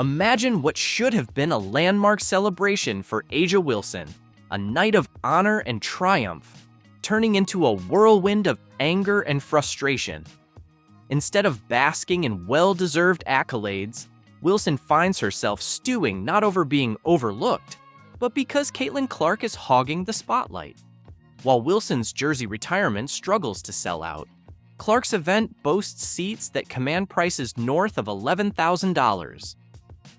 Imagine what should have been a landmark celebration for A'ja Wilson, a night of honor and triumph, turning into a whirlwind of anger and frustration. Instead of basking in well-deserved accolades, Wilson finds herself stewing not over being overlooked, but because Caitlin Clark is hogging the spotlight. While Wilson's jersey retirement struggles to sell out, Clark's event boasts seats that command prices north of $11,000.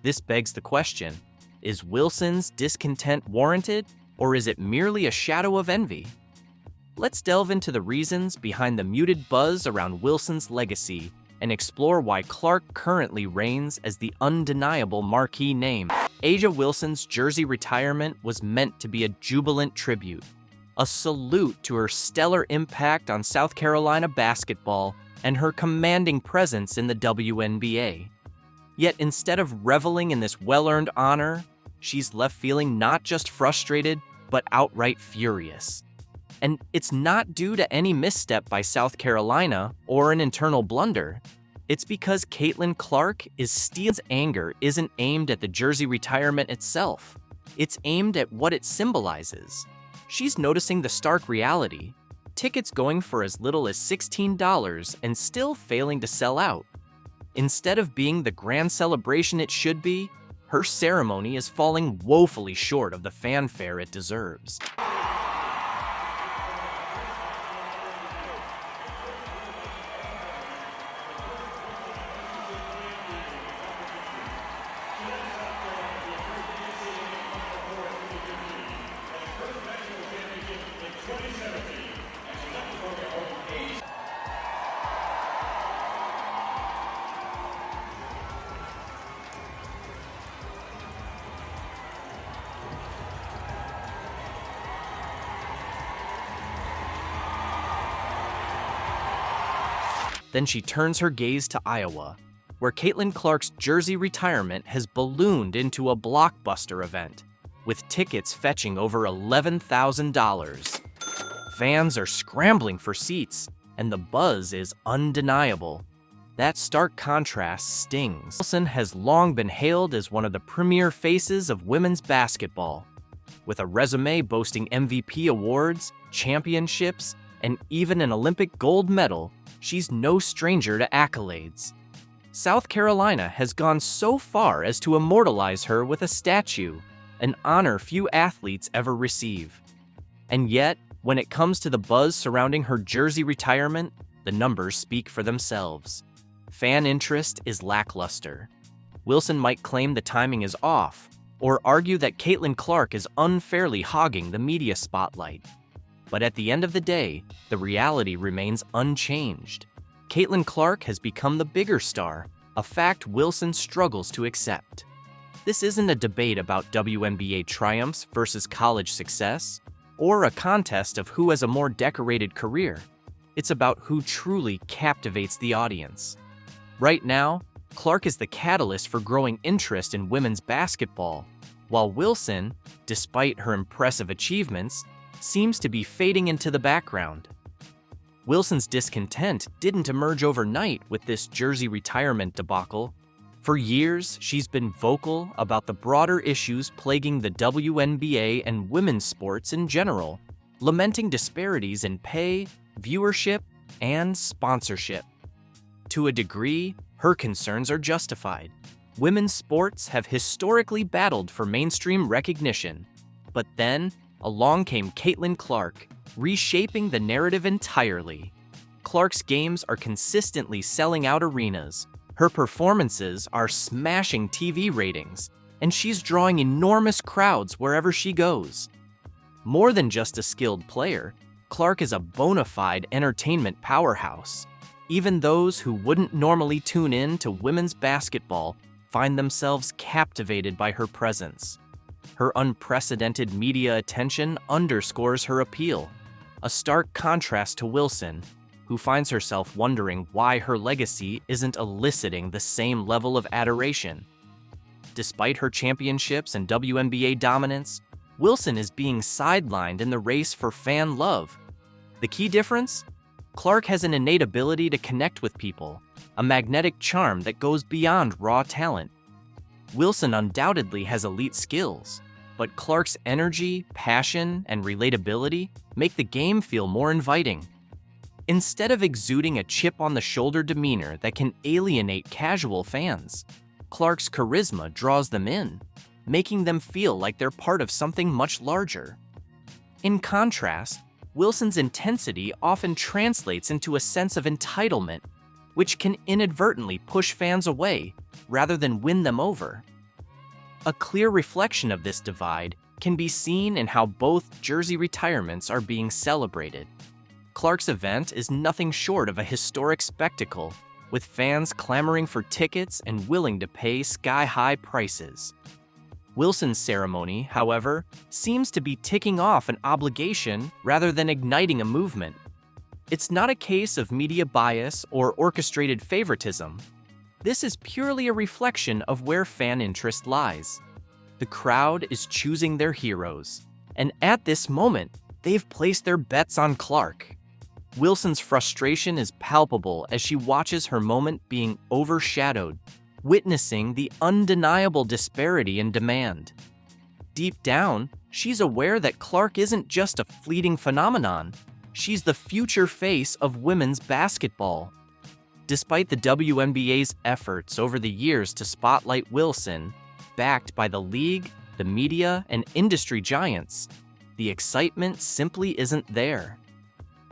This begs the question, is Wilson's discontent warranted, or is it merely a shadow of envy? Let's delve into the reasons behind the muted buzz around Wilson's legacy and explore why Clark currently reigns as the undeniable marquee name. A'ja Wilson's jersey retirement was meant to be a jubilant tribute, a salute to her stellar impact on South Carolina basketball and her commanding presence in the WNBA. Yet instead of reveling in this well-earned honor, she's left feeling not just frustrated, but outright furious. And it's not due to any misstep by South Carolina or an internal blunder. It's because Caitlin Clark anger isn't aimed at the jersey retirement itself. It's aimed at what it symbolizes. She's noticing the stark reality. Tickets going for as little as $16 and still failing to sell out. Instead of being the grand celebration it should be, her ceremony is falling woefully short of the fanfare it deserves. Then she turns her gaze to Iowa, where Caitlin Clark's jersey retirement has ballooned into a blockbuster event, with tickets fetching over $11,000. Fans are scrambling for seats, and the buzz is undeniable. That stark contrast stings. Wilson has long been hailed as one of the premier faces of women's basketball, with a resume boasting MVP awards, championships, and even an Olympic gold medal. She's no stranger to accolades. South Carolina has gone so far as to immortalize her with a statue, an honor few athletes ever receive. And yet, when it comes to the buzz surrounding her jersey retirement, the numbers speak for themselves. Fan interest is lackluster. Wilson might claim the timing is off, or argue that Caitlin Clark is unfairly hogging the media spotlight. But at the end of the day, the reality remains unchanged. Caitlin Clark has become the bigger star, a fact Wilson struggles to accept. This isn't a debate about WNBA triumphs versus college success, or a contest of who has a more decorated career. It's about who truly captivates the audience. Right now, Clark is the catalyst for growing interest in women's basketball, while Wilson, despite her impressive achievements, seems to be fading into the background. Wilson's discontent didn't emerge overnight with this jersey retirement debacle. For years, she's been vocal about the broader issues plaguing the WNBA and women's sports in general, lamenting disparities in pay, viewership, and sponsorship. To a degree, her concerns are justified. Women's sports have historically battled for mainstream recognition, but then, along came Caitlin Clark, reshaping the narrative entirely. Clark's games are consistently selling out arenas, her performances are smashing TV ratings, and she's drawing enormous crowds wherever she goes. More than just a skilled player, Clark is a bona fide entertainment powerhouse. Even those who wouldn't normally tune in to women's basketball find themselves captivated by her presence. Her unprecedented media attention underscores her appeal, a stark contrast to Wilson, who finds herself wondering why her legacy isn't eliciting the same level of adoration. Despite her championships and WNBA dominance, Wilson is being sidelined in the race for fan love. The key difference? Clark has an innate ability to connect with people, a magnetic charm that goes beyond raw talent. Wilson undoubtedly has elite skills, but Clark's energy, passion, and relatability make the game feel more inviting. Instead of exuding a chip-on-the-shoulder demeanor that can alienate casual fans, Clark's charisma draws them in, making them feel like they're part of something much larger. In contrast, Wilson's intensity often translates into a sense of entitlement, which can inadvertently push fans away rather than win them over. A clear reflection of this divide can be seen in how both jersey retirements are being celebrated. Clark's event is nothing short of a historic spectacle, with fans clamoring for tickets and willing to pay sky-high prices. Wilson's ceremony, however, seems to be ticking off an obligation rather than igniting a movement. It's not a case of media bias or orchestrated favoritism. This is purely a reflection of where fan interest lies. The crowd is choosing their heroes, and at this moment, they've placed their bets on Clark. Wilson's frustration is palpable as she watches her moment being overshadowed, witnessing the undeniable disparity in demand. Deep down, she's aware that Clark isn't just a fleeting phenomenon. She's the future face of women's basketball. Despite the WNBA's efforts over the years to spotlight Wilson, backed by the league, the media, and industry giants, the excitement simply isn't there.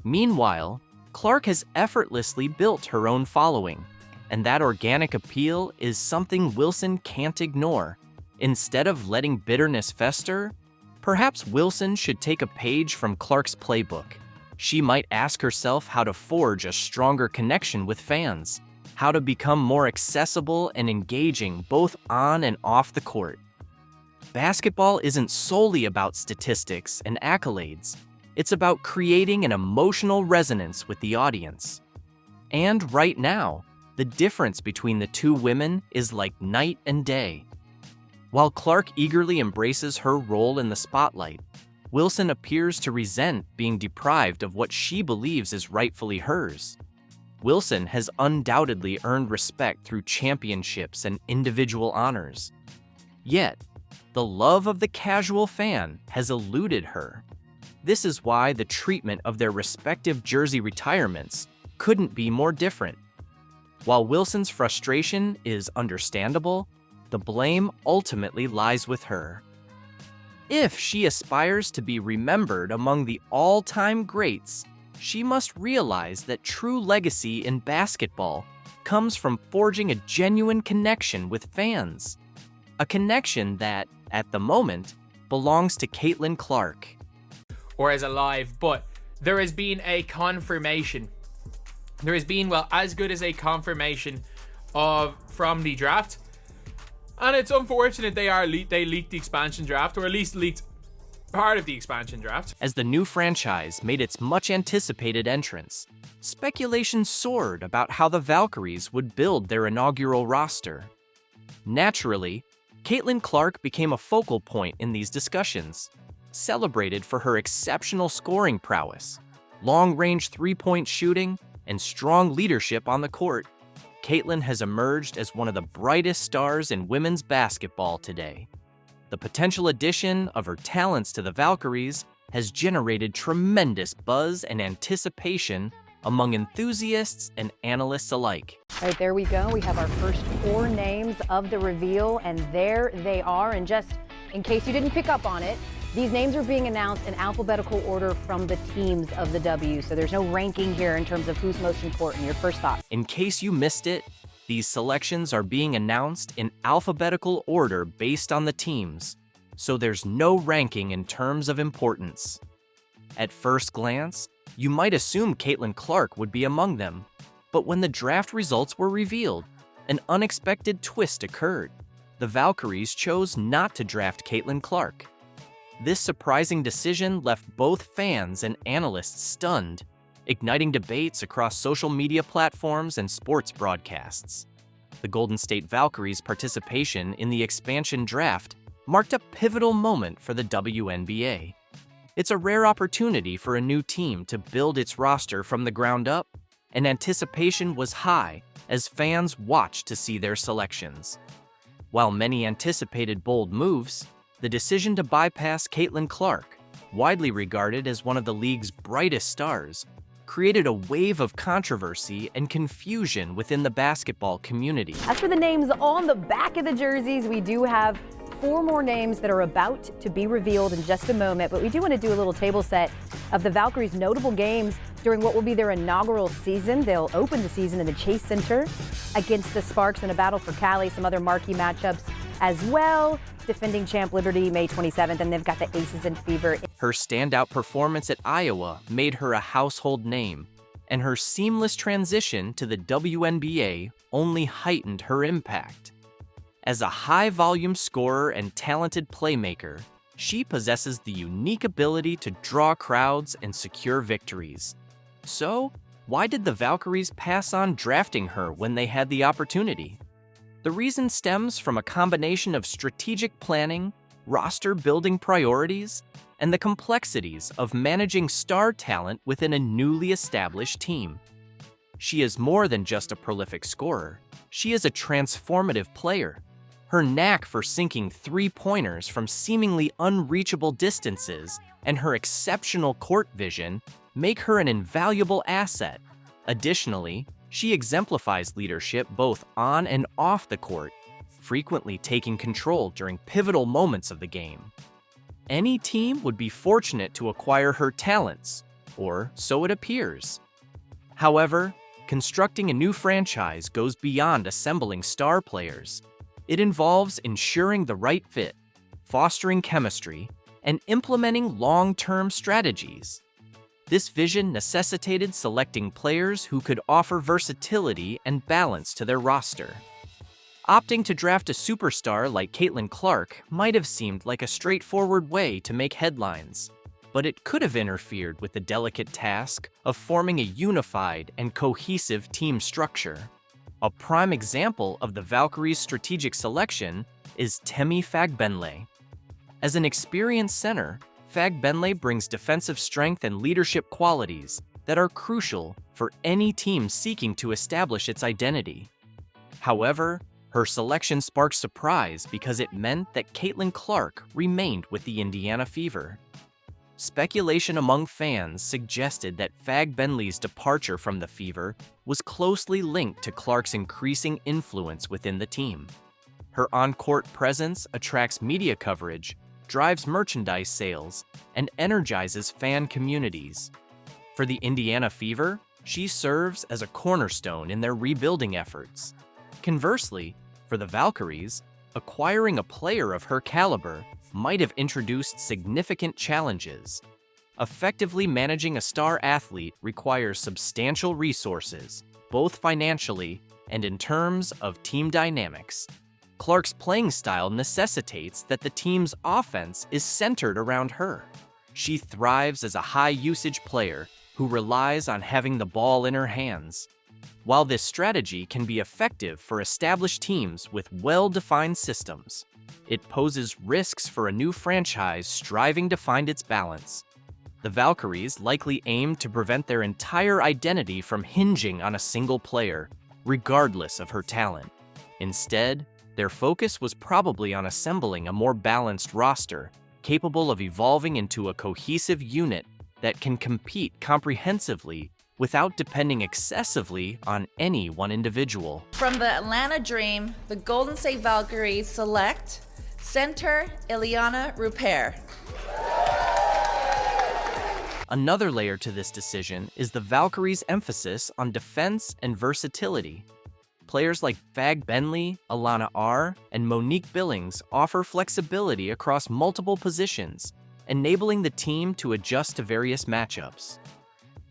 Meanwhile, Clark has effortlessly built her own following, and that organic appeal is something Wilson can't ignore. Instead of letting bitterness fester, perhaps Wilson should take a page from Clark's playbook. She might ask herself how to forge a stronger connection with fans, how to become more accessible and engaging both on and off the court. Basketball isn't solely about statistics and accolades. It's about creating an emotional resonance with the audience. And right now, the difference between the two women is like night and day. While Clark eagerly embraces her role in the spotlight, Wilson appears to resent being deprived of what she believes is rightfully hers. Wilson has undoubtedly earned respect through championships and individual honors. Yet, the love of the casual fan has eluded her. This is why the treatment of their respective jersey retirements couldn't be more different. While Wilson's frustration is understandable, the blame ultimately lies with her. If she aspires to be remembered among the all-time greats, she must realize that true legacy in basketball comes from forging a genuine connection with fans. A connection that, at the moment, belongs to Caitlin Clark. Or as alive, but there has been a confirmation. There has been, well, as good as a confirmation from the draft. And it's unfortunate they leaked the expansion draft, or at least leaked part of the expansion draft. As the new franchise made its much-anticipated entrance, speculation soared about how the Valkyries would build their inaugural roster. Naturally, Caitlin Clark became a focal point in these discussions, celebrated for her exceptional scoring prowess, long-range three-point shooting, and strong leadership on the court. Caitlin has emerged as one of the brightest stars in women's basketball today. The potential addition of her talents to the Valkyries has generated tremendous buzz and anticipation among enthusiasts and analysts alike. All right, there we go. We have our first 4 names of the reveal, and there they are. And just in case you didn't pick up on it, these names are being announced in alphabetical order from the teams of the W, so there's no ranking here in terms of who's most important. Your first thought? In case you missed it, these selections are being announced in alphabetical order based on the teams, so there's no ranking in terms of importance. At first glance, you might assume Caitlin Clark would be among them, but when the draft results were revealed, an unexpected twist occurred. The Valkyries chose not to draft Caitlin Clark. This surprising decision left both fans and analysts stunned, igniting debates across social media platforms and sports broadcasts. The Golden State Valkyries' participation in the expansion draft marked a pivotal moment for the WNBA. It's a rare opportunity for a new team to build its roster from the ground up, and anticipation was high as fans watched to see their selections. While many anticipated bold moves, the decision to bypass Caitlin Clark, widely regarded as one of the league's brightest stars, created a wave of controversy and confusion within the basketball community. As for the names on the back of the jerseys, we do have 4 more names that are about to be revealed in just a moment, but we do want to do a little table set of the Valkyries' notable games during what will be their inaugural season. They'll open the season in the Chase Center against the Sparks in a battle for Cali. Some other marquee matchups as well. Defending champ Liberty May 27th, and they've got the Aces and Fever. Her standout performance at Iowa made her a household name, and her seamless transition to the WNBA only heightened her impact. As a high-volume scorer and talented playmaker, she possesses the unique ability to draw crowds and secure victories. So, why did the Valkyries pass on drafting her when they had the opportunity? The reason stems from a combination of strategic planning, roster-building priorities, and the complexities of managing star talent within a newly established team. She is more than just a prolific scorer. She is a transformative player. Her knack for sinking three-pointers from seemingly unreachable distances and her exceptional court vision make her an invaluable asset. Additionally, she exemplifies leadership both on and off the court, frequently taking control during pivotal moments of the game. Any team would be fortunate to acquire her talents, or so it appears. However, constructing a new franchise goes beyond assembling star players. It involves ensuring the right fit, fostering chemistry, and implementing long-term strategies. This vision necessitated selecting players who could offer versatility and balance to their roster. Opting to draft a superstar like Caitlin Clark might have seemed like a straightforward way to make headlines, but it could have interfered with the delicate task of forming a unified and cohesive team structure. A prime example of the Valkyries' strategic selection is Temi Fagbenle. As an experienced center, Fagbenle brings defensive strength and leadership qualities that are crucial for any team seeking to establish its identity. However, her selection sparked surprise because it meant that Caitlin Clark remained with the Indiana Fever. Speculation among fans suggested that Fagbenle's departure from the Fever was closely linked to Clark's increasing influence within the team. Her on-court presence attracts media coverage, drives merchandise sales, and energizes fan communities. For the Indiana Fever, she serves as a cornerstone in their rebuilding efforts. Conversely, for the Valkyries, acquiring a player of her caliber might have introduced significant challenges. Effectively managing a star athlete requires substantial resources, both financially and in terms of team dynamics. Clark's playing style necessitates that the team's offense is centered around her. She thrives as a high-usage player who relies on having the ball in her hands. While this strategy can be effective for established teams with well-defined systems, it poses risks for a new franchise striving to find its balance. The Valkyries likely aim to prevent their entire identity from hinging on a single player, regardless of her talent. Instead, their focus was probably on assembling a more balanced roster, capable of evolving into a cohesive unit that can compete comprehensively without depending excessively on any one individual. From the Atlanta Dream, the Golden State Valkyries select center Ileana Rupert. Another layer to this decision is the Valkyries' emphasis on defense and versatility. Players like Fagbenle, Alana R., and Monique Billings offer flexibility across multiple positions, enabling the team to adjust to various matchups.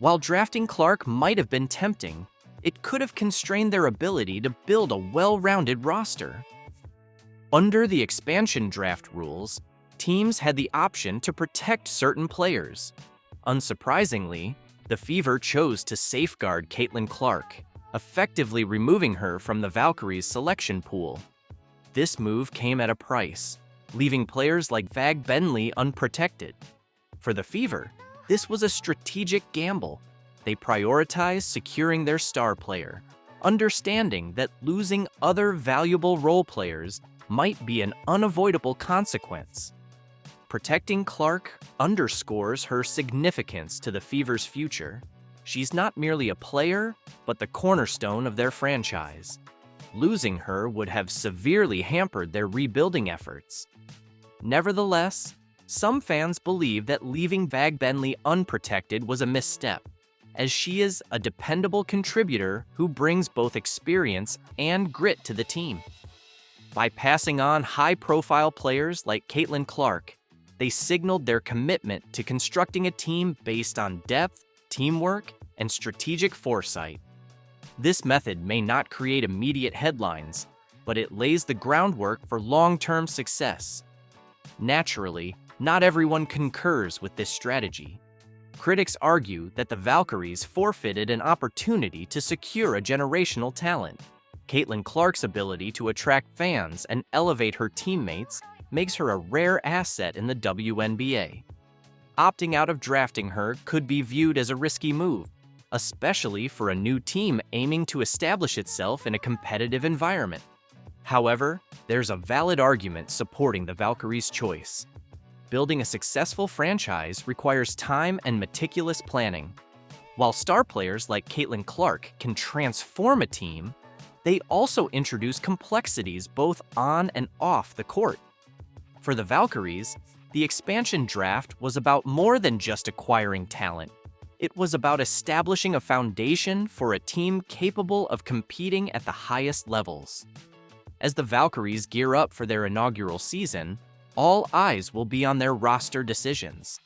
While drafting Clark might have been tempting, it could have constrained their ability to build a well-rounded roster. Under the expansion draft rules, teams had the option to protect certain players. Unsurprisingly, the Fever chose to safeguard Caitlin Clark, effectively removing her from the Valkyries' selection pool. This move came at a price, leaving players like Fagbenle unprotected. For the Fever, this was a strategic gamble. They prioritized securing their star player, understanding that losing other valuable role players might be an unavoidable consequence. Protecting Clark underscores her significance to the Fever's future. She's not merely a player, but the cornerstone of their franchise. Losing her would have severely hampered their rebuilding efforts. Nevertheless, some fans believe that leaving Vag Bentley unprotected was a misstep, as she is a dependable contributor who brings both experience and grit to the team. By passing on high-profile players like Caitlin Clark, they signaled their commitment to constructing a team based on depth, teamwork, and strategic foresight. This method may not create immediate headlines, but it lays the groundwork for long-term success. Naturally, not everyone concurs with this strategy. Critics argue that the Valkyries forfeited an opportunity to secure a generational talent. Caitlin Clark's ability to attract fans and elevate her teammates makes her a rare asset in the WNBA. Opting out of drafting her could be viewed as a risky move, especially for a new team aiming to establish itself in a competitive environment. However, there's a valid argument supporting the Valkyries' choice. Building a successful franchise requires time and meticulous planning. While star players like Caitlin Clark can transform a team, they also introduce complexities both on and off the court. For the Valkyries, the expansion draft was about more than just acquiring talent. It was about establishing a foundation for a team capable of competing at the highest levels. As the Valkyries gear up for their inaugural season, all eyes will be on their roster decisions.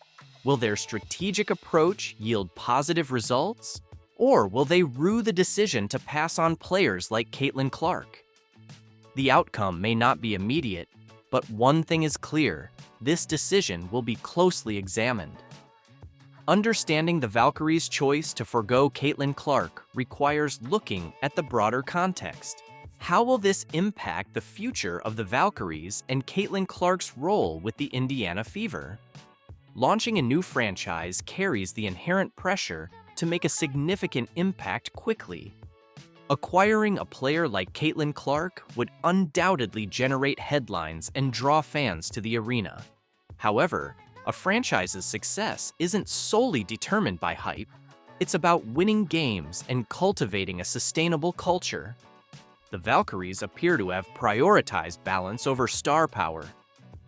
Will their strategic approach yield positive results, or will they rue the decision to pass on players like Caitlin Clark? The outcome may not be immediate, but one thing is clear: this decision will be closely examined. Understanding the Valkyries' choice to forgo Caitlin Clark requires looking at the broader context. How will this impact the future of the Valkyries and Caitlin Clark's role with the Indiana Fever? Launching a new franchise carries the inherent pressure to make a significant impact quickly. Acquiring a player like Caitlin Clark would undoubtedly generate headlines and draw fans to the arena. However, a franchise's success isn't solely determined by hype. It's about winning games and cultivating a sustainable culture. The Valkyries appear to have prioritized balance over star power.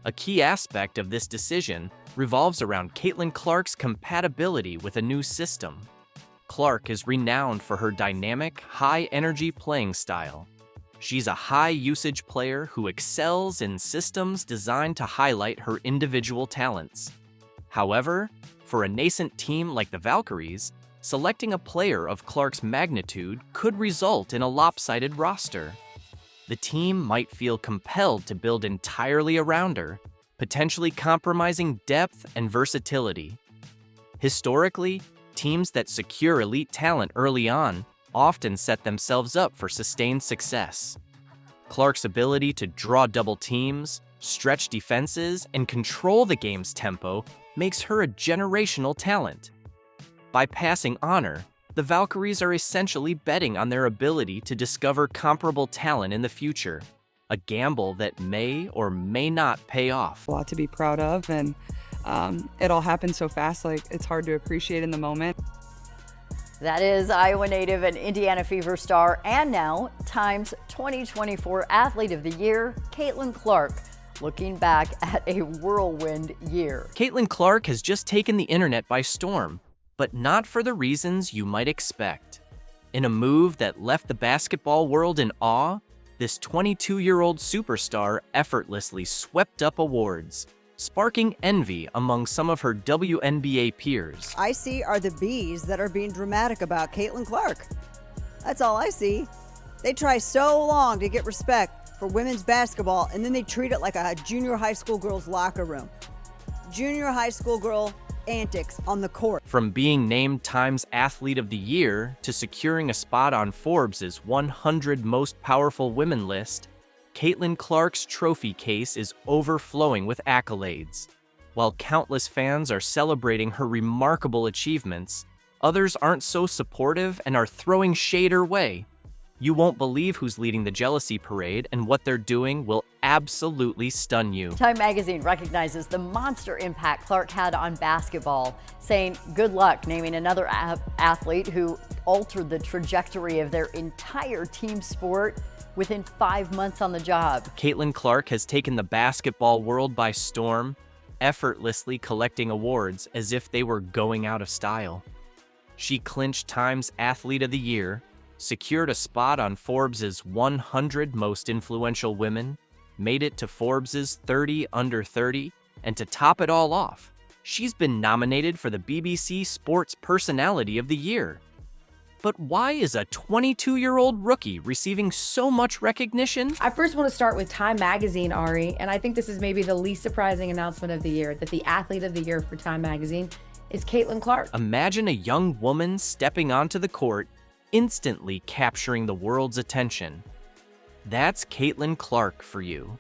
A key aspect of this decision revolves around Caitlin Clark's compatibility with a new system. Clark is renowned for her dynamic, high-energy playing style. She's a high-usage player who excels in systems designed to highlight her individual talents. However, for a nascent team like the Valkyries, selecting a player of Clark's magnitude could result in a lopsided roster. The team might feel compelled to build entirely around her, potentially compromising depth and versatility. Historically, teams that secure elite talent early on often set themselves up for sustained success. Clark's ability to draw double teams, stretch defenses, and control the game's tempo makes her a generational talent. By passing on her, the Valkyries are essentially betting on their ability to discover comparable talent in the future, a gamble that may or may not pay off. A lot to be proud of, and it all happened so fast, like it's hard to appreciate in the moment. That is Iowa native and Indiana Fever star, and now Time's 2024 Athlete of the Year, Caitlin Clark, looking back at a whirlwind year. Caitlin Clark has just taken the internet by storm, but not for the reasons you might expect. In a move that left the basketball world in awe, this 22-year-old superstar effortlessly swept up awards, sparking envy among some of her WNBA peers. I see are the bees that are being dramatic about Caitlin Clark. That's all I see. They try so long to get respect for women's basketball, and then they treat it like a junior high school girl's locker room. Junior high school girl antics on the court. From being named Time's Athlete of the Year to securing a spot on Forbes' 100 Most Powerful Women list, Caitlin Clark's trophy case is overflowing with accolades. While countless fans are celebrating her remarkable achievements, others aren't so supportive and are throwing shade her way. You won't believe who's leading the jealousy parade, and what they're doing will absolutely stun you. Time magazine recognizes the monster impact Clark had on basketball, saying good luck naming another athlete who altered the trajectory of their entire team sport within 5 months on the job. Caitlin Clark has taken the basketball world by storm, effortlessly collecting awards as if they were going out of style. She clinched Time's Athlete of the Year, secured a spot on Forbes' 100 Most Influential Women, made it to Forbes' 30 Under 30, and to top it all off, she's been nominated for the BBC Sports Personality of the Year. But why is a 22-year-old rookie receiving so much recognition? I first want to start with Time Magazine, Ari, and I think this is maybe the least surprising announcement of the year, that the Athlete of the Year for Time Magazine is Caitlin Clark. Imagine a young woman stepping onto the court, instantly capturing the world's attention. That's Caitlin Clark for you.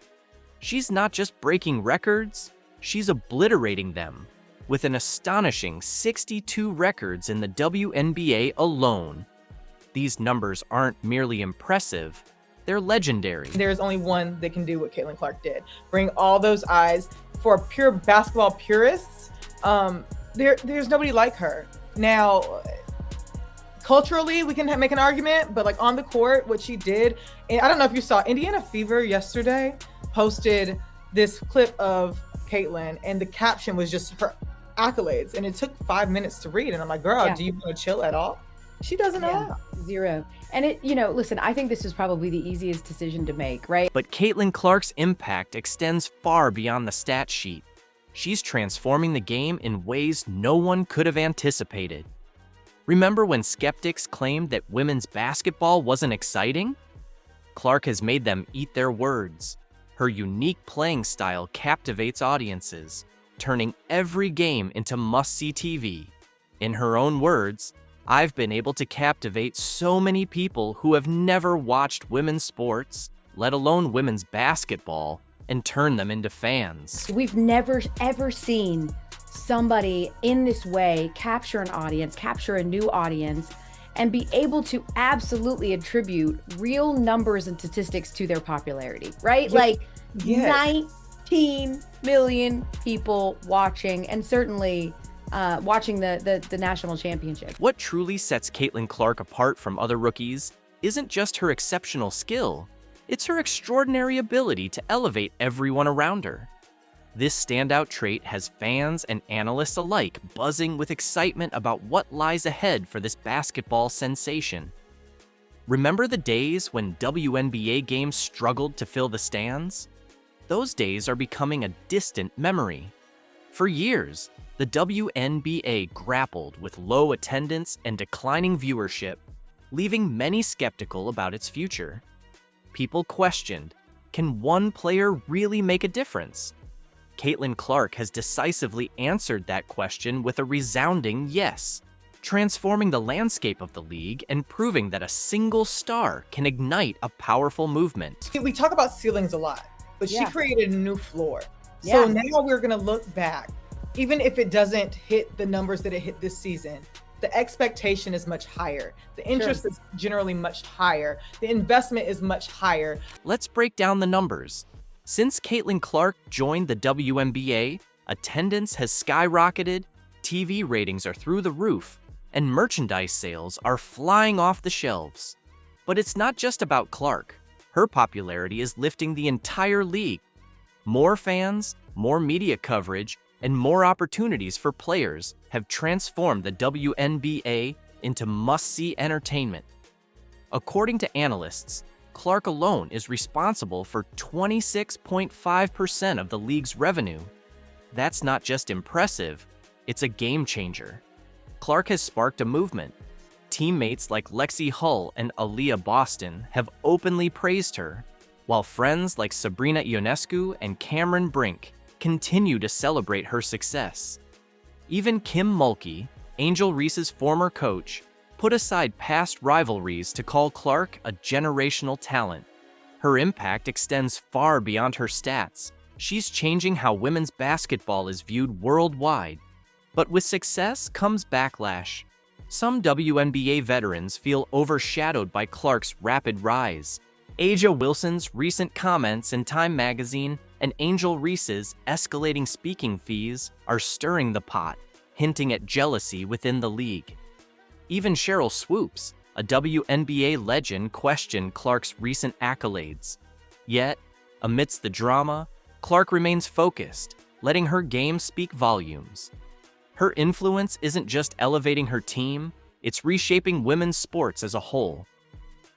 She's not just breaking records, she's obliterating them, with an astonishing 62 records in the WNBA alone. These numbers aren't merely impressive, they're legendary. There's only one that can do what Caitlin Clark did. Bring all those eyes. For pure basketball purists, there's nobody like her. Now, culturally, we can make an argument, but like on the court, what she did, and I don't know if you saw, Indiana Fever yesterday posted this clip of Caitlin, and the caption was just her accolades, and it took 5 minutes to read, and I'm like, girl, do you want to chill at all? She doesn't know. Zero. And listen, I think this is probably the easiest decision to make, right? But Caitlin Clark's impact extends far beyond the stat sheet. She's transforming the game in ways no one could have anticipated. Remember when skeptics claimed that women's basketball wasn't exciting? Clark has made them eat their words. Her unique playing style captivates audiences, turning every game into must-see TV. In her own words, I've been able to captivate so many people who have never watched women's sports, let alone women's basketball, and turn them into fans. We've never, ever seen somebody in this way capture an audience, capture a new audience, and be able to absolutely attribute real numbers and statistics to their popularity, right? Like 19 million people watching, and certainly watching the national championship. What truly sets Caitlin Clark apart from other rookies isn't just her exceptional skill, it's her extraordinary ability to elevate everyone around her. This standout trait has fans and analysts alike buzzing with excitement about what lies ahead for this basketball sensation. Remember the days when WNBA games struggled to fill the stands? Those days are becoming a distant memory. For years, the WNBA grappled with low attendance and declining viewership, leaving many skeptical about its future. People questioned, can one player really make a difference? Caitlin Clark has decisively answered that question with a resounding yes, transforming the landscape of the league and proving that a single star can ignite a powerful movement. We talk about ceilings a lot, but she created a new floor. So now we're going to look back. Even if it doesn't hit the numbers that it hit this season, the expectation is much higher. The interest is generally much higher. The investment is much higher. Let's break down the numbers. Since Caitlin Clark joined the WNBA, attendance has skyrocketed, TV ratings are through the roof, and merchandise sales are flying off the shelves. But it's not just about Clark. Her popularity is lifting the entire league. More fans, more media coverage, and more opportunities for players have transformed the WNBA into must-see entertainment. According to analysts, Clark alone is responsible for 26.5% of the league's revenue. That's not just impressive, it's a game changer. Clark has sparked a movement. Teammates like Lexi Hull and Aaliyah Boston have openly praised her, while friends like Sabrina Ionescu and Cameron Brink continue to celebrate her success. Even Kim Mulkey, Angel Reese's former coach, put aside past rivalries to call Clark a generational talent. Her impact extends far beyond her stats. She's changing how women's basketball is viewed worldwide. But with success comes backlash. Some WNBA veterans feel overshadowed by Clark's rapid rise. Aja Wilson's recent comments in Time magazine and Angel Reese's escalating speaking fees are stirring the pot, hinting at jealousy within the league. Even Cheryl Swoops, a WNBA legend, questioned Clark's recent accolades. Yet, amidst the drama, Clark remains focused, letting her game speak volumes. Her influence isn't just elevating her team, it's reshaping women's sports as a whole.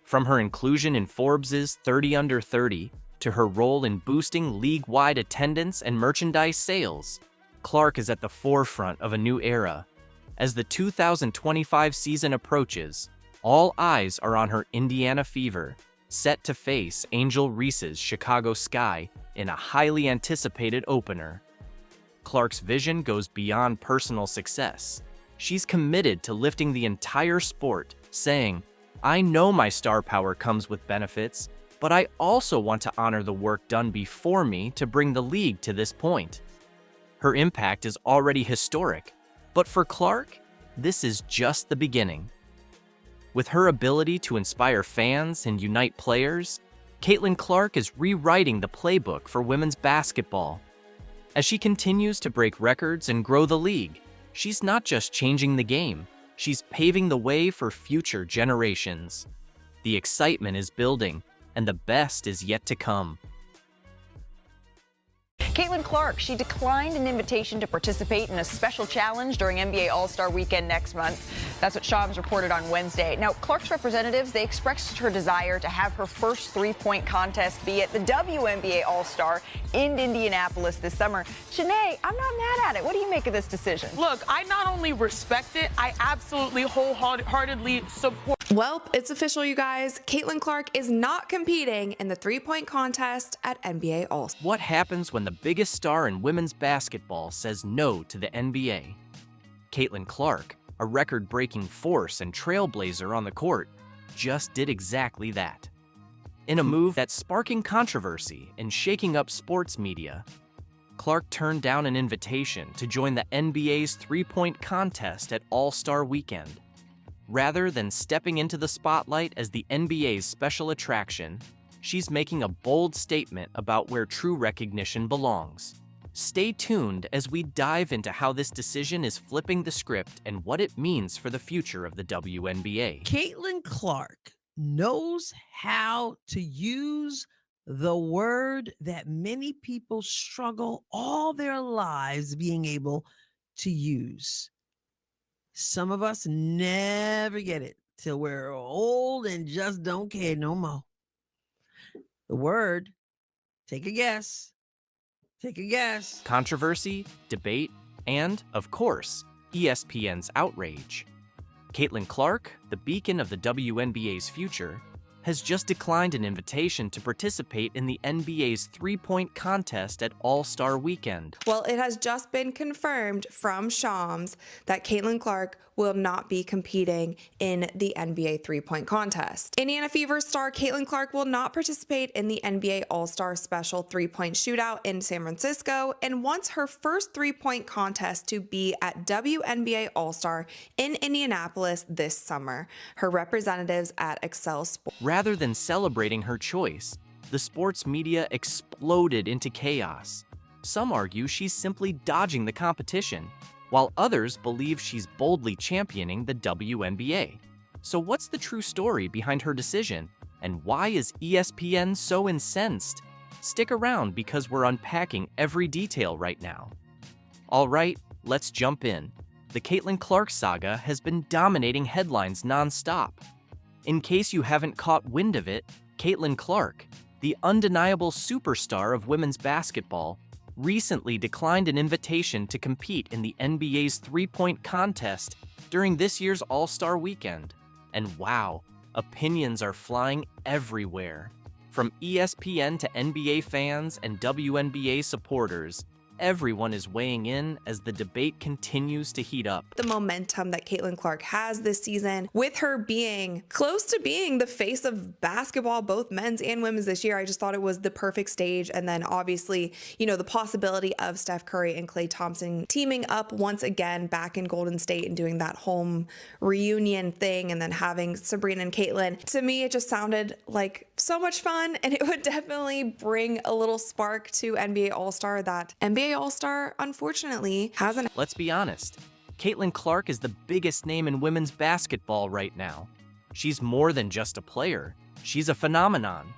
From her inclusion in Forbes' 30 Under 30 to her role in boosting league-wide attendance and merchandise sales, Clark is at the forefront of a new era. As the 2025 season approaches, all eyes are on her Indiana Fever, set to face Angel Reese's Chicago Sky in a highly anticipated opener. Clark's vision goes beyond personal success. She's committed to lifting the entire sport, saying, "I know my star power comes with benefits, but I also want to honor the work done before me to bring the league to this point." Her impact is already historic, but for Clark, this is just the beginning. With her ability to inspire fans and unite players, Caitlin Clark is rewriting the playbook for women's basketball. As she continues to break records and grow the league, she's not just changing the game, she's paving the way for future generations. The excitement is building, and the best is yet to come. Caitlin Clark, she declined an invitation to participate in a special challenge during NBA All-Star Weekend next month. That's what Shams reported on Wednesday. Now, Clark's representatives, they expressed her desire to have her first three-point contest be at the WNBA All-Star in Indianapolis this summer. Shanae, I'm not mad at it. What do you make of this decision? Look, I not only respect it, I absolutely wholeheartedly support. Well, it's official, you guys. Caitlin Clark is not competing in the three-point contest at NBA All-Star. What happens when the biggest star in women's basketball says no to the NBA? Caitlin Clark, a record-breaking force and trailblazer on the court, just did exactly that. In a move that's sparking controversy and shaking up sports media, Clark turned down an invitation to join the NBA's three-point contest at All-Star Weekend. Rather than stepping into the spotlight as the NBA's special attraction, she's making a bold statement about where true recognition belongs. Stay tuned as we dive into how this decision is flipping the script and what it means for the future of the WNBA. Caitlin Clark knows how to use the word that many people struggle all their lives being able to use. Some of us never get it till we're old and just don't care no more. The word, take a guess. Take a guess. Controversy, debate, and, of course, ESPN's outrage. Caitlin Clark, the beacon of the WNBA's future, has just declined an invitation to participate in the NBA's three-point contest at All-Star Weekend. Well, it has just been confirmed from Shams that Caitlin Clark will not be competing in the NBA three-point contest. Indiana Fever star Caitlin Clark will not participate in the NBA All-Star Special three-point shootout in San Francisco and wants her first three-point contest to be at WNBA All-Star in Indianapolis this summer. Her representatives at Excel Sports. Rather than celebrating her choice, the sports media exploded into chaos. Some argue she's simply dodging the competition, while others believe she's boldly championing the WNBA. So what's the true story behind her decision, and why is ESPN so incensed? Stick around because we're unpacking every detail right now. All right, let's jump in. The Caitlin Clark saga has been dominating headlines nonstop. In case you haven't caught wind of it, Caitlin Clark, the undeniable superstar of women's basketball, recently declined an invitation to compete in the NBA's three-point contest during this year's All-Star Weekend. And wow, opinions are flying everywhere. From ESPN to NBA fans and WNBA supporters, everyone is weighing in as the debate continues to heat up. The momentum that Caitlin Clark has this season, with her being close to being the face of basketball, both men's and women's this year, I just thought it was the perfect stage. And then obviously, the possibility of Steph Curry and Klay Thompson teaming up once again back in Golden State and doing that home reunion thing, and then having Sabrina and Caitlin. To me, it just sounded like so much fun, and it would definitely bring a little spark to NBA All-Star that NBA All-Star, unfortunately, hasn't. Let's be honest. Caitlin Clark is the biggest name in women's basketball right now. She's more than just a player. She's a phenomenon.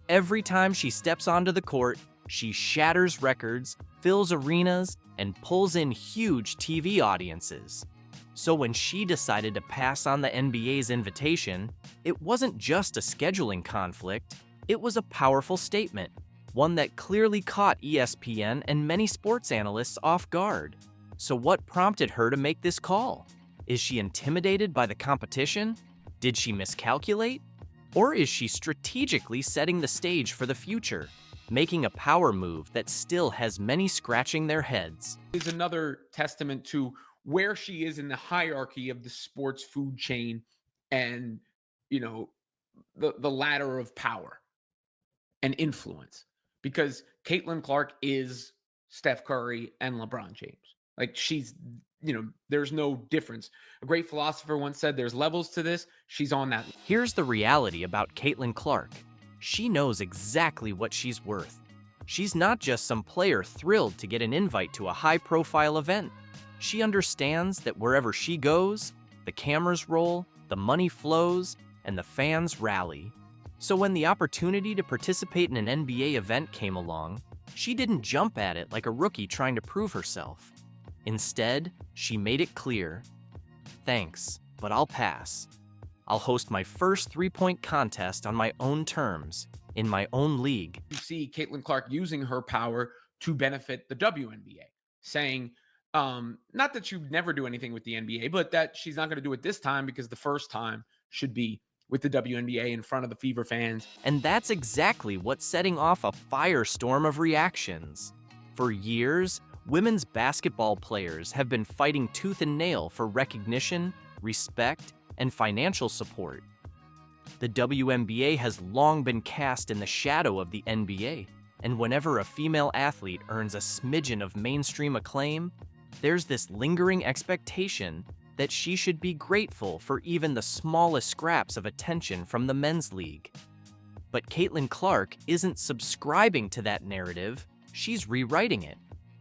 Every time she steps onto the court, she shatters records, fills arenas, and pulls in huge TV audiences. So when she decided to pass on the NBA's invitation, it wasn't just a scheduling conflict, it was a powerful statement, one that clearly caught ESPN and many sports analysts off guard. So what prompted her to make this call? Is she intimidated by the competition? Did she miscalculate? Or is she strategically setting the stage for the future, making a power move that still has many scratching their heads? Is another testament to where she is in the hierarchy of the sports food chain and, the ladder of power and influence. Because Caitlin Clark is Steph Curry and LeBron James. Like, she's, there's no difference. A great philosopher once said there's levels to this. She's on that. Here's the reality about Caitlin Clark. She knows exactly what she's worth. She's not just some player thrilled to get an invite to a high-profile event. She understands that wherever she goes, the cameras roll, the money flows, and the fans rally. So when the opportunity to participate in an NBA event came along, she didn't jump at it like a rookie trying to prove herself. Instead, she made it clear, "Thanks, but I'll pass. I'll host my first three-point contest on my own terms, in my own league." You see Caitlin Clark using her power to benefit the WNBA, saying, not that she'd never do anything with the NBA, but that she's not going to do it this time because the first time should be with the WNBA in front of the Fever fans. And that's exactly what's setting off a firestorm of reactions. For years, women's basketball players have been fighting tooth and nail for recognition, respect, and financial support. The WNBA has long been cast in the shadow of the NBA, and whenever a female athlete earns a smidgen of mainstream acclaim, there's this lingering expectation that she should be grateful for even the smallest scraps of attention from the men's league. But Caitlin Clark isn't subscribing to that narrative, she's rewriting it.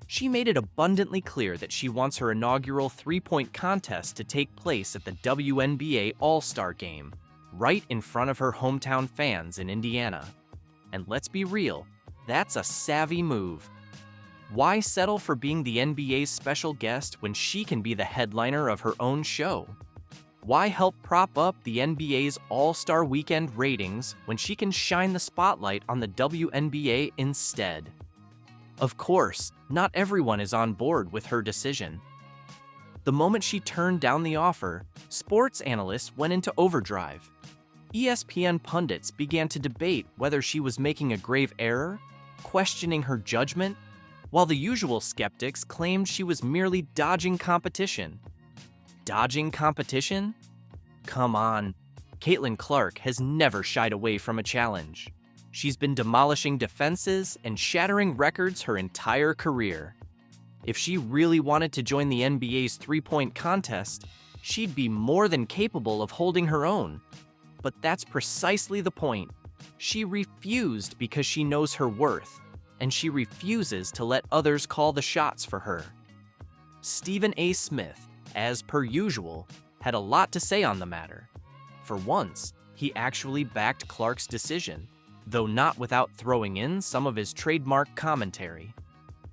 She made it abundantly clear that she wants her inaugural three-point contest to take place at the WNBA All-Star Game, right in front of her hometown fans in Indiana. And let's be real, that's a savvy move. Why settle for being the NBA's special guest when she can be the headliner of her own show? Why help prop up the NBA's All-Star Weekend ratings when she can shine the spotlight on the WNBA instead? Of course, not everyone is on board with her decision. The moment she turned down the offer, sports analysts went into overdrive. ESPN pundits began to debate whether she was making a grave error, questioning her judgment, while the usual skeptics claimed she was merely dodging competition. Dodging competition? Come on. Caitlin Clark has never shied away from a challenge. She's been demolishing defenses and shattering records her entire career. If she really wanted to join the NBA's three-point contest, she'd be more than capable of holding her own. But that's precisely the point. She refused because she knows her worth, and she refuses to let others call the shots for her. Stephen A. Smith, as per usual, had a lot to say on the matter. For once, he actually backed Clark's decision, though not without throwing in some of his trademark commentary.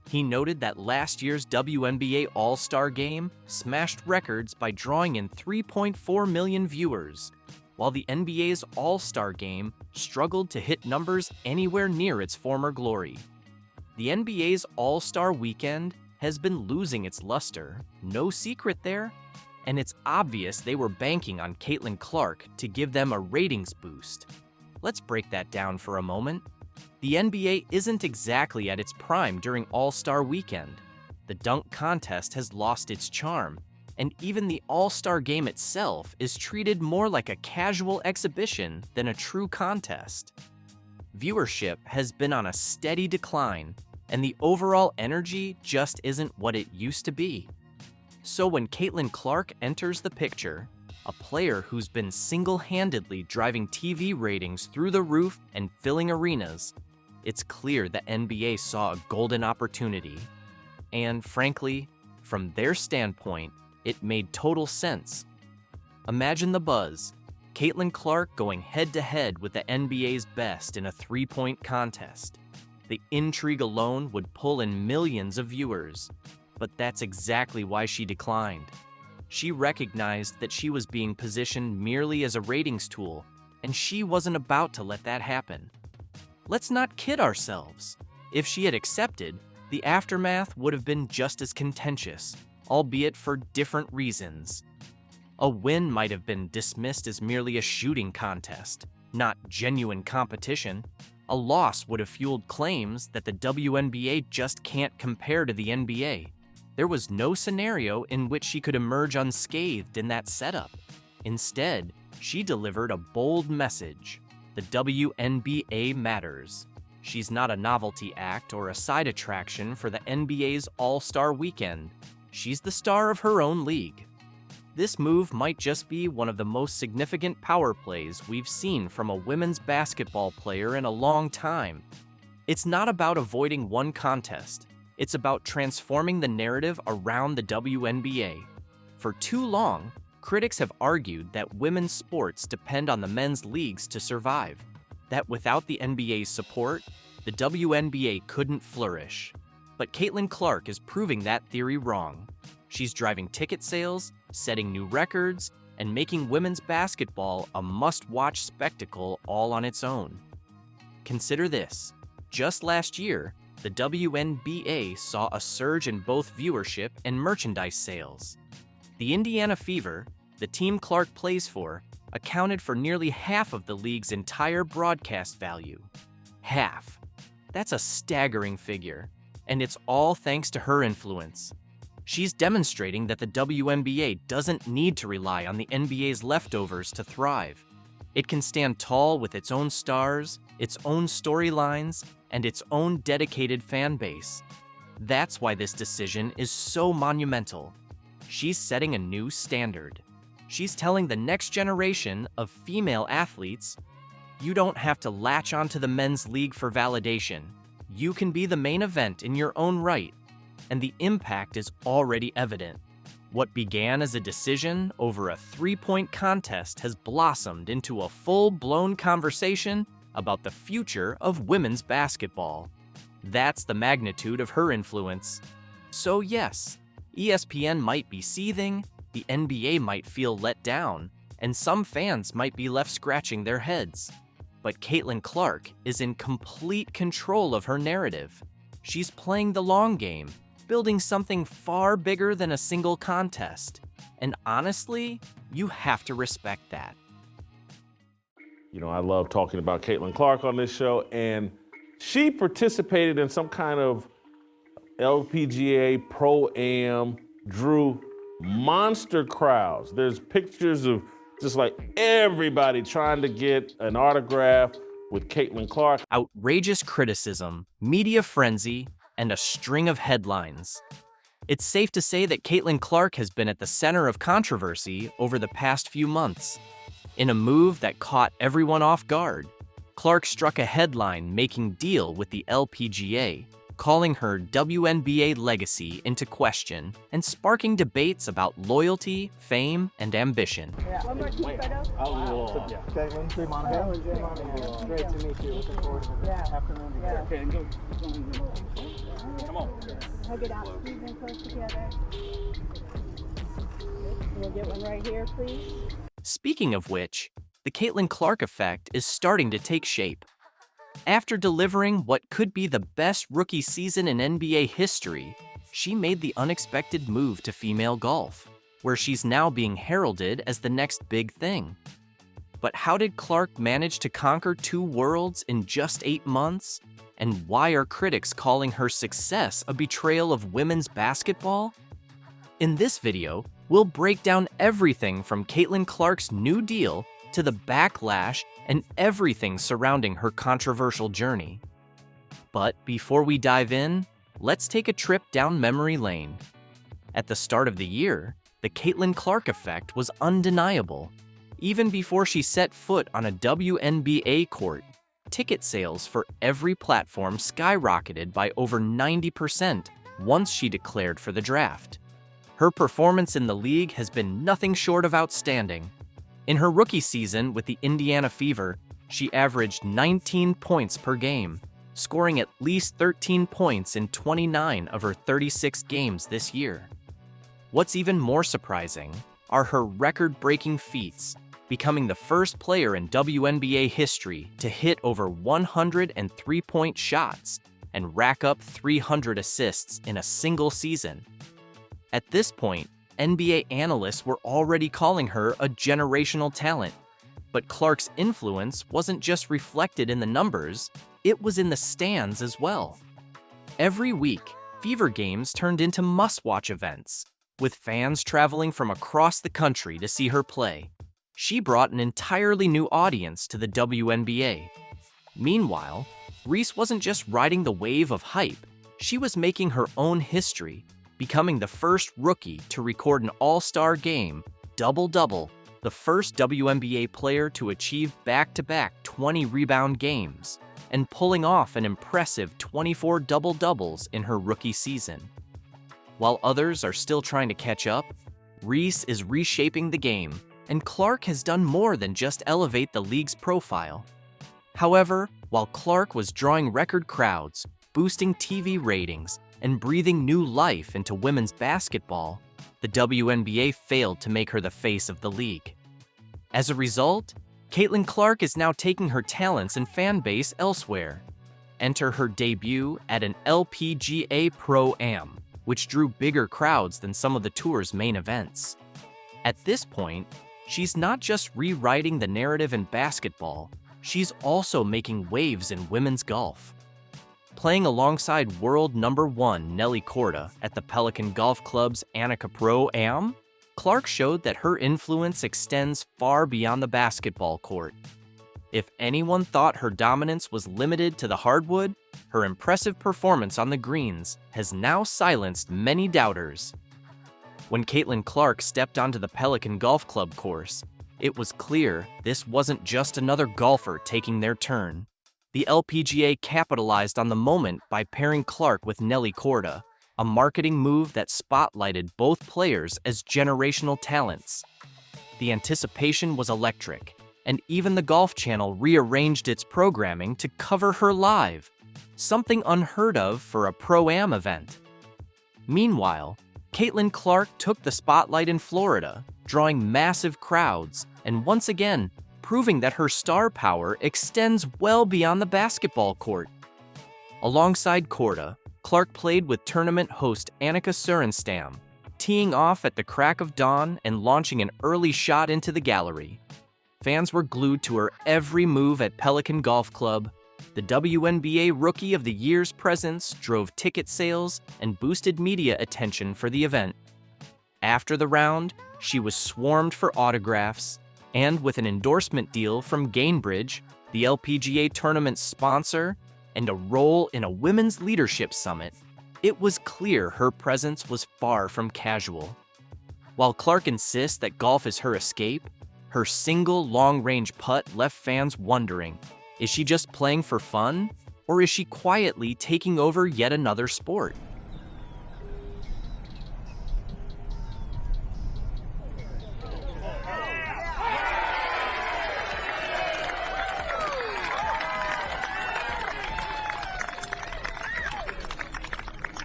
He noted that last year's WNBA All-Star Game smashed records by drawing in 3.4 million viewers, while the NBA's All-Star Game struggled to hit numbers anywhere near its former glory. The NBA's All-Star Weekend has been losing its luster, no secret there, and it's obvious they were banking on Caitlin Clark to give them a ratings boost. Let's break that down for a moment. The NBA isn't exactly at its prime during All-Star Weekend. The dunk contest has lost its charm, and even the All-Star game itself is treated more like a casual exhibition than a true contest. Viewership has been on a steady decline, and the overall energy just isn't what it used to be. So when Caitlin Clark enters the picture, a player who's been single-handedly driving TV ratings through the roof and filling arenas, it's clear the NBA saw a golden opportunity. And frankly, from their standpoint, it made total sense. Imagine the buzz. Caitlin Clark going head-to-head with the NBA's best in a three-point contest. The intrigue alone would pull in millions of viewers. But that's exactly why she declined. She recognized that she was being positioned merely as a ratings tool, and she wasn't about to let that happen. Let's not kid ourselves. If she had accepted, the aftermath would have been just as contentious, albeit for different reasons. A win might have been dismissed as merely a shooting contest, not genuine competition. A loss would have fueled claims that the WNBA just can't compare to the NBA. There was no scenario in which she could emerge unscathed in that setup. Instead, she delivered a bold message. The WNBA matters. She's not a novelty act or a side attraction for the NBA's All-Star Weekend. She's the star of her own league. This move might just be one of the most significant power plays we've seen from a women's basketball player in a long time. It's not about avoiding one contest. It's about transforming the narrative around the WNBA. For too long, critics have argued that women's sports depend on the men's leagues to survive, that without the NBA's support, the WNBA couldn't flourish. But Caitlin Clark is proving that theory wrong. She's driving ticket sales, setting new records, and making women's basketball a must-watch spectacle all on its own. Consider this. Just last year, the WNBA saw a surge in both viewership and merchandise sales. The Indiana Fever, the team Clark plays for, accounted for nearly half of the league's entire broadcast value. Half. That's a staggering figure, and it's all thanks to her influence. She's demonstrating that the WNBA doesn't need to rely on the NBA's leftovers to thrive. It can stand tall with its own stars, its own storylines, and its own dedicated fan base. That's why this decision is so monumental. She's setting a new standard. She's telling the next generation of female athletes, you don't have to latch onto the men's league for validation. You can be the main event in your own right, and the impact is already evident. What began as a decision over a three-point contest has blossomed into a full-blown conversation about the future of women's basketball. That's the magnitude of her influence. So yes, ESPN might be seething, the NBA might feel let down, and some fans might be left scratching their heads. But Caitlin Clark is in complete control of her narrative. She's playing the long game, building something far bigger than a single contest. And honestly, you have to respect that. You know, I love talking about Caitlin Clark on this show, and she participated in some kind of LPGA Pro-Am, drew monster crowds. There's pictures of just like everybody trying to get an autograph with Caitlin Clark. Outrageous criticism, media frenzy, and a string of headlines. It's safe to say that Caitlin Clark has been at the center of controversy over the past few months. In a move that caught everyone off guard, Clark struck a headline making deal with the LPGA, calling her WNBA legacy into question and sparking debates about loyalty, fame, and ambition. One more key photo. Caitlin, Jay Monahan. Great to meet you. Looking forward to the afternoon together. Okay, go. Come on. Hug it out. Squeeze in close together. We'll get one right here, please. Speaking of which, the Caitlin Clark effect is starting to take shape. After delivering what could be the best rookie season in NBA history, she made the unexpected move to female golf, where she's now being heralded as the next big thing. But how did Clark manage to conquer 2 worlds in just 8 months? And why are critics calling her success a betrayal of women's basketball? In this video, we'll break down everything from Caitlin Clark's new deal to the backlash and everything surrounding her controversial journey. But before we dive in, let's take a trip down memory lane. At the start of the year, the Caitlin Clark effect was undeniable. Even before she set foot on a WNBA court, ticket sales for every platform skyrocketed by over 90% once she declared for the draft. Her performance in the league has been nothing short of outstanding. In her rookie season with the Indiana Fever, she averaged 19 points per game, scoring at least 13 points in 29 of her 36 games this year. What's even more surprising are her record-breaking feats, becoming the first player in WNBA history to hit over 100 3-point shots and rack up 300 assists in a single season. At this point, NBA analysts were already calling her a generational talent, but Clark's influence wasn't just reflected in the numbers, it was in the stands as well. Every week, Fever games turned into must-watch events, with fans traveling from across the country to see her play. She brought an entirely new audience to the WNBA. Meanwhile, Reese wasn't just riding the wave of hype, she was making her own history, becoming the first rookie to record an all-star game, double-double, the first WNBA player to achieve back-to-back 20-rebound games, and pulling off an impressive 24 double-doubles in her rookie season. While others are still trying to catch up, Reese is reshaping the game, and Clark has done more than just elevate the league's profile. However, while Clark was drawing record crowds, boosting TV ratings, and breathing new life into women's basketball, the WNBA failed to make her the face of the league. As a result, Caitlin Clark is now taking her talents and fan base elsewhere. Enter her debut at an LPGA Pro-Am, which drew bigger crowds than some of the tour's main events. At this point, she's not just rewriting the narrative in basketball, she's also making waves in women's golf. Playing alongside world number 1 Nelly Korda at the Pelican Golf Club's Annika Pro-Am, Clark showed that her influence extends far beyond the basketball court. If anyone thought her dominance was limited to the hardwood, her impressive performance on the greens has now silenced many doubters. When Caitlin Clark stepped onto the Pelican Golf Club course, it was clear this wasn't just another golfer taking their turn. The LPGA capitalized on the moment by pairing Clark with Nelly Korda, a marketing move that spotlighted both players as generational talents. The anticipation was electric, and even the Golf Channel rearranged its programming to cover her live, something unheard of for a Pro-Am event. Meanwhile, Caitlin Clark took the spotlight in Florida, drawing massive crowds, and once again, proving that her star power extends well beyond the basketball court. Alongside Korda, Clark played with tournament host Annika Sorenstam, teeing off at the crack of dawn and launching an early shot into the gallery. Fans were glued to her every move at Pelican Golf Club. The WNBA Rookie of the Year's presence drove ticket sales and boosted media attention for the event. After the round, she was swarmed for autographs, and with an endorsement deal from Gainbridge, the LPGA tournament's sponsor, and a role in a women's leadership summit, it was clear her presence was far from casual. While Clark insists that golf is her escape, her single long-range putt left fans wondering, is she just playing for fun, or is she quietly taking over yet another sport?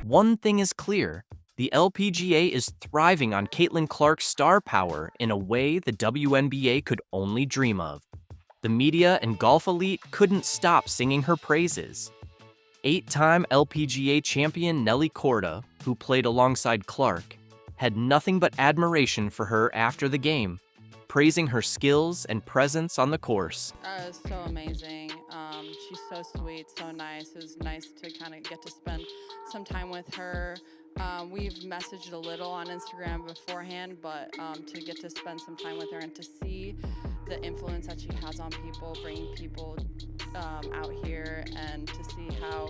One thing is clear, the LPGA is thriving on Caitlin Clark's star power in a way the WNBA could only dream of. The media and golf elite couldn't stop singing her praises. 8-time LPGA champion Nelly Korda, who played alongside Clark, had nothing but admiration for her after the game, praising her skills and presence on the course. It was so amazing. She's so sweet, so nice. It was nice to kind of get to spend some time with her. We've messaged a little on Instagram beforehand, but to get to spend some time with her and to see the influence that she has on people, bringing people out here, and to see how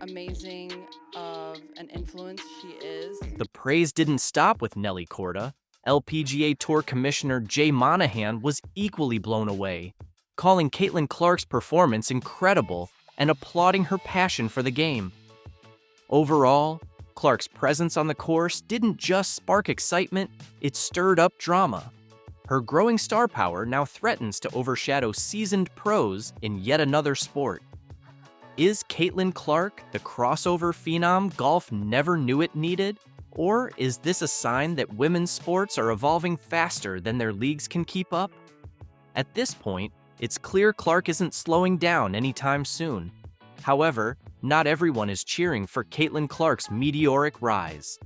amazing of an influence she is. The praise didn't stop with Nelly Korda. LPGA Tour Commissioner Jay Monahan was equally blown away, calling Caitlin Clark's performance incredible and applauding her passion for the game. Overall, Clark's presence on the course didn't just spark excitement, it stirred up drama. Her growing star power now threatens to overshadow seasoned pros in yet another sport. Is Caitlin Clark the crossover phenom golf never knew it needed? Or is this a sign that women's sports are evolving faster than their leagues can keep up? At this point, it's clear Clark isn't slowing down anytime soon. However, not everyone is cheering for Caitlin Clark's meteoric rise.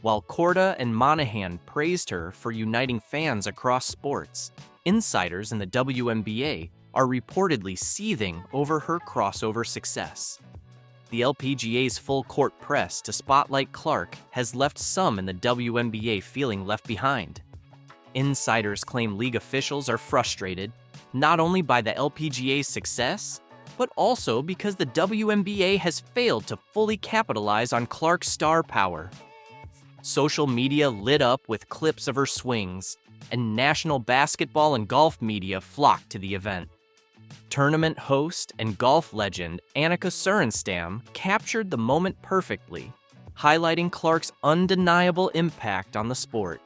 While Korda and Monahan praised her for uniting fans across sports, insiders in the WNBA are reportedly seething over her crossover success. The LPGA's full-court press to spotlight Clark has left some in the WNBA feeling left behind. Insiders claim league officials are frustrated, not only by the LPGA's success, but also because the WNBA has failed to fully capitalize on Clark's star power. Social media lit up with clips of her swings, and national basketball and golf media flocked to the event. Tournament host and golf legend Annika Sorenstam captured the moment perfectly, highlighting Clark's undeniable impact on the sport.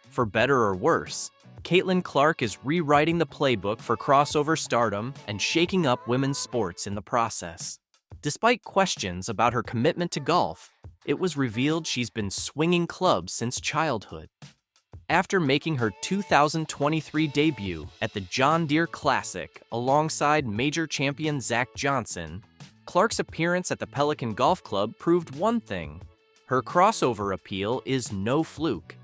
For better or worse, Caitlin Clark is rewriting the playbook for crossover stardom and shaking up women's sports in the process. Despite questions about her commitment to golf, it was revealed she's been swinging clubs since childhood. After making her 2023 debut at the John Deere Classic alongside major champion Zach Johnson, Clark's appearance at the Pelican Golf Club proved one thing: her crossover appeal is no fluke.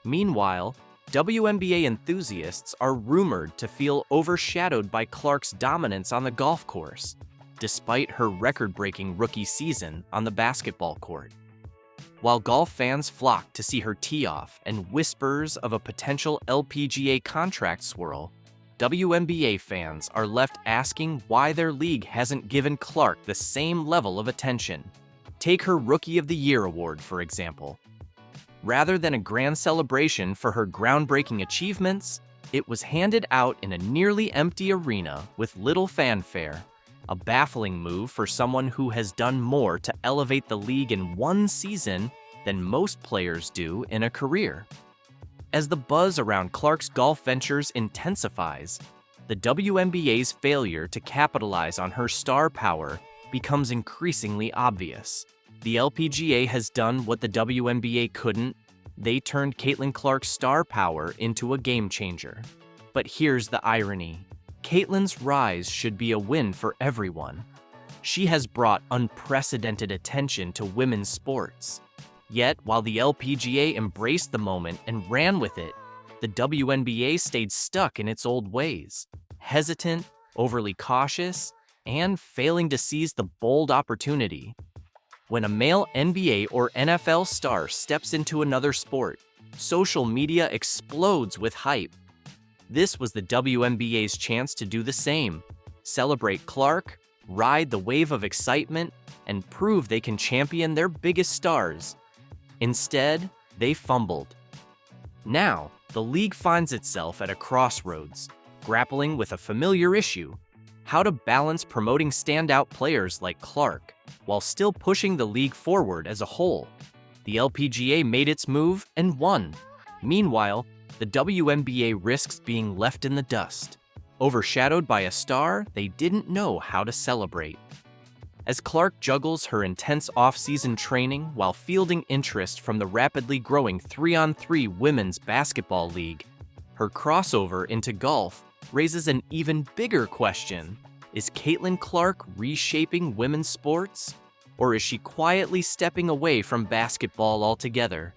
Meanwhile, WNBA enthusiasts are rumored to feel overshadowed by Clark's dominance on the golf course, despite her record-breaking rookie season on the basketball court. While golf fans flock to see her tee off and whispers of a potential LPGA contract swirl, WNBA fans are left asking why their league hasn't given Clark the same level of attention. Take her Rookie of the Year award, for example. Rather than a grand celebration for her groundbreaking achievements, it was handed out in a nearly empty arena with little fanfare. A baffling move for someone who has done more to elevate the league in one season than most players do in a career. As the buzz around Clark's golf ventures intensifies, the WNBA's failure to capitalize on her star power becomes increasingly obvious. The LPGA has done what the WNBA couldn't. They turned Caitlin Clark's star power into a game changer. But here's the irony. Caitlin's rise should be a win for everyone. She has brought unprecedented attention to women's sports. Yet, while the LPGA embraced the moment and ran with it, the WNBA stayed stuck in its old ways, hesitant, overly cautious, and failing to seize the bold opportunity. When a male NBA or NFL star steps into another sport, social media explodes with hype. This was the WNBA's chance to do the same, celebrate Clark, ride the wave of excitement, and prove they can champion their biggest stars. Instead, they fumbled. Now, the league finds itself at a crossroads, grappling with a familiar issue: how to balance promoting standout players like Clark while still pushing the league forward as a whole. The LPGA made its move and won. Meanwhile, the WNBA risks being left in the dust, overshadowed by a star they didn't know how to celebrate. As Clark juggles her intense off-season training while fielding interest from the rapidly growing 3-on-3 women's basketball league, her crossover into golf raises an even bigger question. Is Caitlin Clark reshaping women's sports? Or is she quietly stepping away from basketball altogether?